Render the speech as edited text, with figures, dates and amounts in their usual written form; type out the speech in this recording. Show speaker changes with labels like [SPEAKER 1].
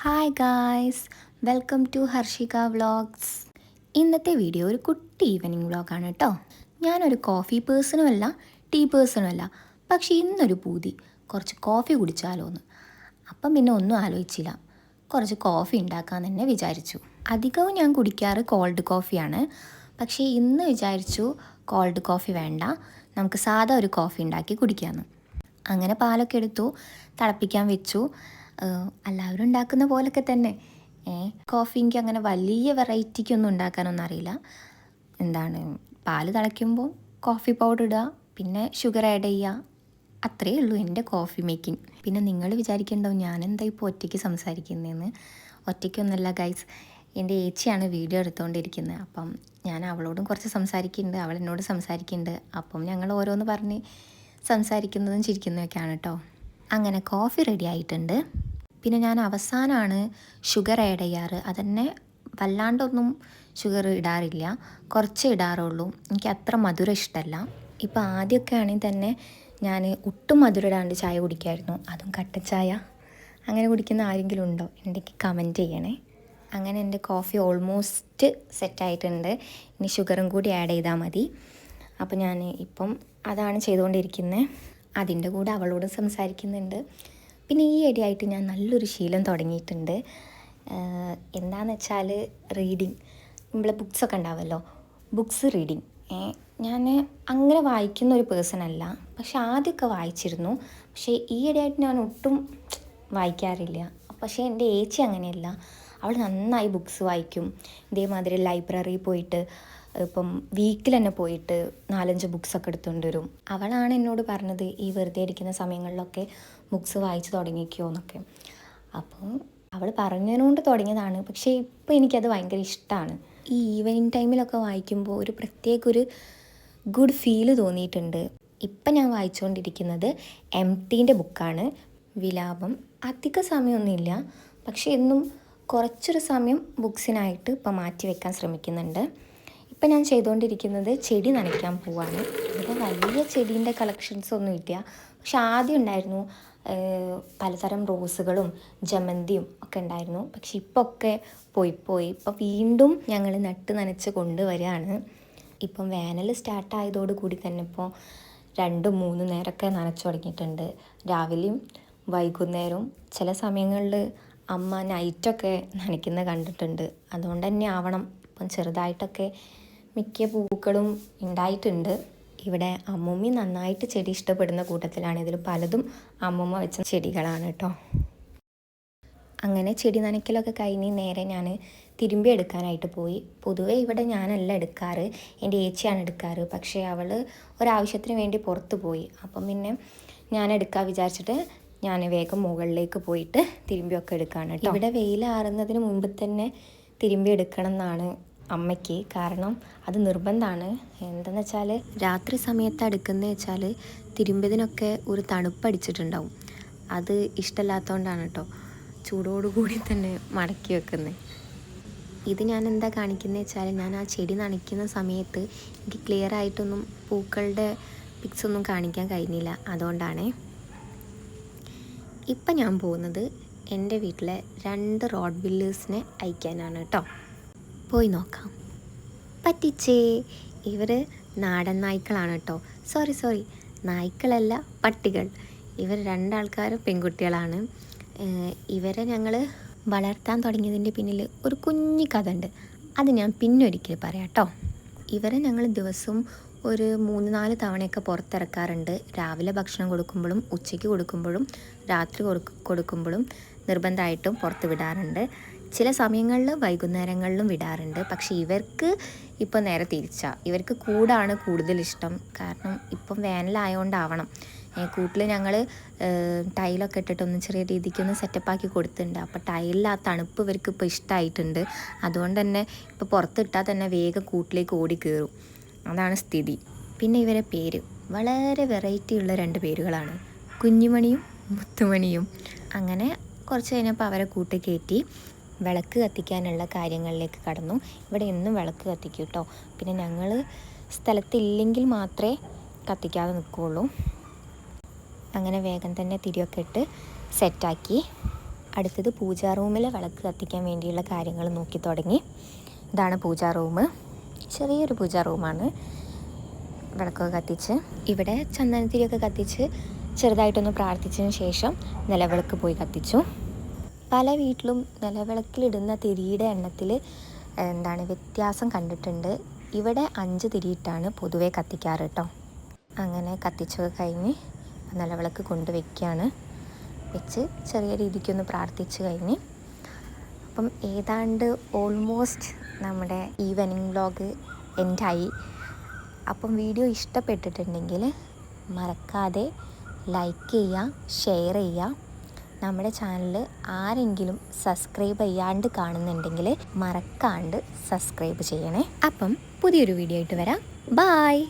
[SPEAKER 1] Hi guys, welcome to Harshika vlogs. ഇന്നത്തെ video ഒരു കുട്ടി ഈവനിങ് വ്ളോഗാണ് കേട്ടോ. ഞാനൊരു കോഫി പേഴ്സണും അല്ല, ടീ പേഴ്സണും അല്ല, പക്ഷേ ഇന്നൊരു പൂതി കുറച്ച് കോഫി കുടിച്ചാലോ എന്ന്. അപ്പം പിന്നെ ഒന്നും ആലോചിച്ചില്ല, കുറച്ച് കോഫി ഉണ്ടാക്കാൻ തന്നെ വിചാരിച്ചു. അധികവും ഞാൻ കുടിക്കാറ് കോൾഡ് കോഫിയാണ്, പക്ഷേ ഇന്ന് വിചാരിച്ചു കോൾഡ് കോഫി വേണ്ട, നമുക്ക് സാധാ ഒരു കോഫി ഉണ്ടാക്കി കുടിക്കാമെന്ന്. അങ്ങനെ പാലൊക്കെ എടുത്തു തിളപ്പിക്കാൻ വെച്ചു. എല്ലാവരും ഉണ്ടാക്കുന്ന പോലൊക്കെ തന്നെ. കോഫി എനിക്ക് അങ്ങനെ വലിയ വെറൈറ്റിക്കൊന്നും ഉണ്ടാക്കാനൊന്നും അറിയില്ല. പാല് തിളയ്ക്കുമ്പോൾ കോഫി പൗഡർ ഇടുക, പിന്നെ ഷുഗർ ആഡ് ചെയ്യുക, അത്രയേ ഉള്ളൂ എൻ്റെ കോഫി മേക്കിംഗ്. പിന്നെ നിങ്ങൾ വിചാരിക്കേണ്ടാവും ഞാനെന്താ ഇപ്പോൾ ഒറ്റയ്ക്ക് സംസാരിക്കുന്നതെന്ന്. ഒറ്റയ്ക്കൊന്നുമല്ല ഗൈസ്, എൻ്റെ ഏച്ചിയാണ് വീഡിയോ എടുത്തുകൊണ്ടിരിക്കുന്നത്. അപ്പം ഞാൻ അവളോടും കുറച്ച് സംസാരിക്കുന്നുണ്ട്, അവൾ എന്നോട് സംസാരിക്കുന്നുണ്ട്. അപ്പം ഞങ്ങൾ ഓരോന്ന് പറഞ്ഞ് സംസാരിക്കുന്നതും ചിരിക്കുന്നതൊക്കെയാണ് കേട്ടോ. അങ്ങനെ കോഫി റെഡി ആയിട്ടുണ്ട്. പിന്നെ ഞാൻ അവസാനമാണ് ഷുഗർ ആഡ് ചെയ്യാറ്. അതന്നെ വല്ലാണ്ടൊന്നും ഷുഗർ ഇടാറില്ല, കുറച്ചേ ഇടാറുള്ളൂ. എനിക്ക് അത്ര മധുരം ഇഷ്ടമല്ല. ഇപ്പോൾ ആദ്യമൊക്കെ ആണെങ്കിൽ തന്നെ ഞാൻ ഒട്ടും മധുരം ഇടാണ്ട് ചായ കുടിക്കായിരുന്നു, അതും കട്ടൻ ചായ. അങ്ങനെ കുടിക്കുന്ന ആരെങ്കിലും ഉണ്ടോ എനിക്ക് കമൻറ്റ് ചെയ്യണേ. അങ്ങനെ എൻ്റെ കോഫി ഓൾമോസ്റ്റ് സെറ്റായിട്ടുണ്ട്. ഇനി ഷുഗറും കൂടി ആഡ് ചെയ്താൽ മതി. അപ്പോൾ ഞാൻ ഇപ്പം അതാണ് ചെയ്തുകൊണ്ടിരിക്കുന്നത്. അതിൻ്റെ കൂടെ അവളോട് സംസാരിക്കുന്നുണ്ട്. പിന്നെ ഈ ഇടയായിട്ട് ഞാൻ നല്ലൊരു ശീലം തുടങ്ങിയിട്ടുണ്ട്. എന്താണെന്ന് വെച്ചാൽ റീഡിങ്. നമ്മളെ ബുക്സൊക്കെ ഉണ്ടാവുമല്ലോ, ബുക്സ് റീഡിങ്. ഞാൻ അങ്ങനെ വായിക്കുന്ന ഒരു പേഴ്സൺ അല്ല, പക്ഷെ ആദ്യമൊക്കെ വായിച്ചിരുന്നു. പക്ഷേ ഈ ഇടയായിട്ട് ഞാൻ ഒട്ടും വായിക്കാറില്ല. പക്ഷേ എൻ്റെ ഏച്ചി അങ്ങനെയല്ല, അവൾ നന്നായി ബുക്സ് വായിക്കും. ഇതേമാതിരി ലൈബ്രറിയിൽ പോയിട്ട് ഇപ്പം വീക്കിൽ തന്നെ പോയിട്ട് 4-5 ബുക്സൊക്കെ എടുത്തുകൊണ്ട് വരും. അവളാണ് എന്നോട് പറഞ്ഞത് ഈ വെറുതെ ഇരിക്കുന്ന സമയങ്ങളിലൊക്കെ ബുക്സ് വായിച്ച് തുടങ്ങിക്കോ എന്നൊക്കെ. അപ്പോൾ അവൾ പറഞ്ഞതിനുകൊണ്ട് തുടങ്ങിയതാണ്. പക്ഷേ ഇപ്പോൾ എനിക്കത് ഭയങ്കര ഇഷ്ടമാണ്. ഈ ഈവനിങ് ടൈമിലൊക്കെ വായിക്കുമ്പോൾ ഒരു പ്രത്യേക ഒരു ഗുഡ് ഫീല് തോന്നിയിട്ടുണ്ട്. ഇപ്പം ഞാൻ വായിച്ചുകൊണ്ടിരിക്കുന്നത് എംടീൻ്റെ ബുക്കാണ്, വിലാപം. അധിക സമയമൊന്നുമില്ല, പക്ഷേ എന്നും കുറച്ചൊരു സമയം ബുക്സിനായിട്ട് ഇപ്പം മാറ്റി വെക്കാൻ ശ്രമിക്കുന്നുണ്ട്. ഇപ്പം ഞാൻ ചെയ്തുകൊണ്ടിരിക്കുന്നത് ചെടി നനയ്ക്കാൻ പോവാണ്. ഇവിടെ വലിയ ചെടീൻ്റെ കളക്ഷൻസ് ഒന്നും ഇല്ല, പക്ഷെ ആദ്യം ഉണ്ടായിരുന്നു. പലതരം റോസുകളും ജമന്തിയും ഒക്കെ ഉണ്ടായിരുന്നു. പക്ഷെ ഇപ്പോൾ ഒക്കെ പോയി ഇപ്പം വീണ്ടും ഞങ്ങൾ നട്ട് നനച്ച് കൊണ്ടുവരികയാണ്. ഇപ്പം വേനൽ സ്റ്റാർട്ടായതോട് കൂടി തന്നെ ഇപ്പോൾ 2-3 നേരമൊക്കെ നനച്ചു തുടങ്ങിയിട്ടുണ്ട്. രാവിലെയും വൈകുന്നേരവും. ചില സമയങ്ങളിൽ അമ്മ നൈറ്റൊക്കെ നനയ്ക്കുന്നത് കണ്ടിട്ടുണ്ട്. അതുകൊണ്ട് തന്നെ ആവണം ഇപ്പം ചെറുതായിട്ടൊക്കെ മിക്ക പൂക്കളും ഉണ്ടായിട്ടുണ്ട്. ഇവിടെ അമ്മൂമ്മി നന്നായിട്ട് ചെടി ഇഷ്ടപ്പെടുന്ന കൂട്ടത്തിലാണ്. ഇതിൽ പലതും അമ്മൂമ്മ വെച്ച ചെടികളാണ് കേട്ടോ. അങ്ങനെ ചെടി നനയ്ക്കലൊക്കെ കഴിഞ്ഞ് നേരെ ഞാൻ തിരുമ്പി എടുക്കാനായിട്ട് പോയി. പൊതുവേ ഇവിടെ ഞാനല്ല എടുക്കാറ്, എൻ്റെ ഏച്ചിയാണ് എടുക്കാറ്. പക്ഷേ അവൾ ഒരാവശ്യത്തിന് വേണ്ടി പുറത്ത് പോയി. അപ്പം പിന്നെ ഞാൻ എടുക്കാൻ വിചാരിച്ചിട്ട് ഞാൻ വേഗം മുകളിലേക്ക് പോയിട്ട് തിരുമ്പിയൊക്കെ എടുക്കുകയാണ് കേട്ടോ. ഇവിടെ വെയിലാറുന്നതിന് മുമ്പ് തന്നെ തിരുമ്പി എടുക്കണം എന്നാണ് അമ്മയ്ക്ക്. കാരണം അത് നിർബന്ധമാണ്. എന്താണെന്ന് വെച്ചാൽ രാത്രി സമയത്ത് എടുക്കുന്നത് വെച്ചാൽ തിരുമ്പതിനൊക്കെ ഒരു തണുപ്പടിച്ചിട്ടുണ്ടാവും. അത് ഇഷ്ടമല്ലാത്തതുകൊണ്ടാണ് കേട്ടോ ചൂടോടുകൂടി തന്നെ മടക്കി വെക്കുന്നത്. ഇത് ഞാൻ എന്താ കാണിക്കുന്നത് വെച്ചാൽ ഞാൻ ആ ചെടി നനയ്ക്കുന്ന സമയത്ത് എനിക്ക് ക്ലിയർ ആയിട്ടൊന്നും പൂക്കളുടെ പിക്സ് ഒന്നും കാണിക്കാൻ കഴിഞ്ഞില്ല, അതുകൊണ്ടാണ്. ഇപ്പം ഞാൻ പോകുന്നത് എൻ്റെ വീട്ടിലെ 2 റോഡ് ബില്ലേഴ്സിനെ അയക്കാനാണ് കേട്ടോ. പോയി നോക്കാം. പറ്റിച്ചേ, ഇവർ നാടൻ നായ്ക്കളാണ് കേട്ടോ. സോറി, നായ്ക്കളല്ല, പട്ടികൾ. ഇവർ 2 ആൾക്കാരും പെൺകുട്ടികളാണ്. ഇവരെ ഞങ്ങൾ വളർത്താൻ തുടങ്ങിയതിൻ്റെ പിന്നിൽ ഒരു കുഞ്ഞു കഥ ഉണ്ട്, അത് ഞാൻ പിന്നൊരിക്കൽ പറയാം കേട്ടോ. ഇവരെ ഞങ്ങൾ ദിവസവും ഒരു 3-4 തവണയൊക്കെ പുറത്തിറക്കാറുണ്ട്. രാവിലെ ഭക്ഷണം കൊടുക്കുമ്പോഴും ഉച്ചയ്ക്ക് കൊടുക്കുമ്പോഴും രാത്രി കൊടുക്കുമ്പോഴും നിർബന്ധമായിട്ടും പുറത്ത് വിടാറുണ്ട്. ചില സമയങ്ങളിൽ വൈകുന്നേരങ്ങളിലും വിടാറുണ്ട്. പക്ഷേ ഇവർക്ക് ഇപ്പോൾ നേരെ തിരിച്ചാണ്. ഇവർക്ക് കൂടാണ് കൂടുതൽ ഇഷ്ടം. കാരണം ഇപ്പം വേനലായതുകൊണ്ടാവണം. കൂട്ടിൽ ഞങ്ങൾ ടൈലൊക്കെ ഇട്ടിട്ടൊന്ന് ചെറിയ രീതിക്കൊന്ന് സെറ്റപ്പാക്കി കൊടുത്തിട്ടുണ്ട്. അപ്പോൾ ടൈലിൽ ആ തണുപ്പ് ഇവർക്ക് ഇപ്പോൾ ഇഷ്ടമായിട്ടുണ്ട്. അതുകൊണ്ട് തന്നെ ഇപ്പോൾ പുറത്തിട്ടാൽ തന്നെ വേഗം കൂട്ടിലേക്ക് ഓടി കയറും. അതാണ് സ്ഥിതി. പിന്നെ ഇവരെ പേര് വളരെ വെറൈറ്റി ഉള്ള 2 പേരുകളാണ്, കുഞ്ഞുമണിയും മുത്തുമണിയും. അങ്ങനെ കുറച്ച് കഴിഞ്ഞപ്പോൾ അവരെ കൂട്ടി കയറ്റി വിളക്ക് കത്തിക്കാനുള്ള കാര്യങ്ങളിലേക്ക് കടന്നു. ഇവിടെ എന്നും വിളക്ക് കത്തിക്കും കേട്ടോ. പിന്നെ ഞങ്ങൾ സ്ഥലത്തില്ലെങ്കിൽ മാത്രമേ കത്തിക്കാതെ നിൽക്കുകയുള്ളൂ. അങ്ങനെ വേഗം തന്നെ തിരിയൊക്കെ ഇട്ട് സെറ്റാക്കി. അടുത്തത് പൂജാ റൂമിൽ വിളക്ക് കത്തിക്കാൻ വേണ്ടിയുള്ള കാര്യങ്ങൾ നോക്കി തുടങ്ങി. ഇതാണ് പൂജാ റൂം. ചെറിയൊരു പൂജാ റൂമാണ്. വിളക്കൊക്കെ കത്തിച്ച് ഇവിടെ ചന്ദനത്തിരിയൊക്കെ കത്തിച്ച് ചെറുതായിട്ടൊന്ന് പ്രാർത്ഥിച്ചതിന് ശേഷം നിലവിളക്ക് പോയി കത്തിച്ചു. പല വീട്ടിലും നിലവിളക്കിലിടുന്ന തിരിയുടെ എണ്ണത്തിൽ വ്യത്യാസം കണ്ടിട്ടുണ്ട്. ഇവിടെ 5 തിരിയിട്ടാണ് പൊതുവെ കത്തിക്കാറ് കേട്ടോ. അങ്ങനെ കത്തിച്ചൊക്കെ കഴിഞ്ഞ് നിലവിളക്ക് കൊണ്ടുവയ്ക്കുകയാണ്. വെച്ച് ചെറിയ രീതിക്കൊന്ന് പ്രാർത്ഥിച്ച് കഴിഞ്ഞ് അപ്പം ഏതാണ്ട് ഓൾമോസ്റ്റ് നമ്മുടെ ഈവനിങ് വ്ലോഗ് എൻഡായി. അപ്പം വീഡിയോ ഇഷ്ടപ്പെട്ടിട്ടുണ്ടെങ്കിൽ മറക്കാതെ ലൈക്ക് ചെയ്യുക, ഷെയർ ചെയ്യുക. നമ്മുടെ ചാനൽ ആരെങ്കിലും സബ്സ്ക്രൈബ് ചെയ്യാണ്ട് കാണുന്നുണ്ടെങ്കിൽ മറക്കാണ്ട് സബ്സ്ക്രൈബ് ചെയ്യണേ. അപ്പം പുതിയൊരു വീഡിയോ ആയിട്ട് വരാം. ബായ്.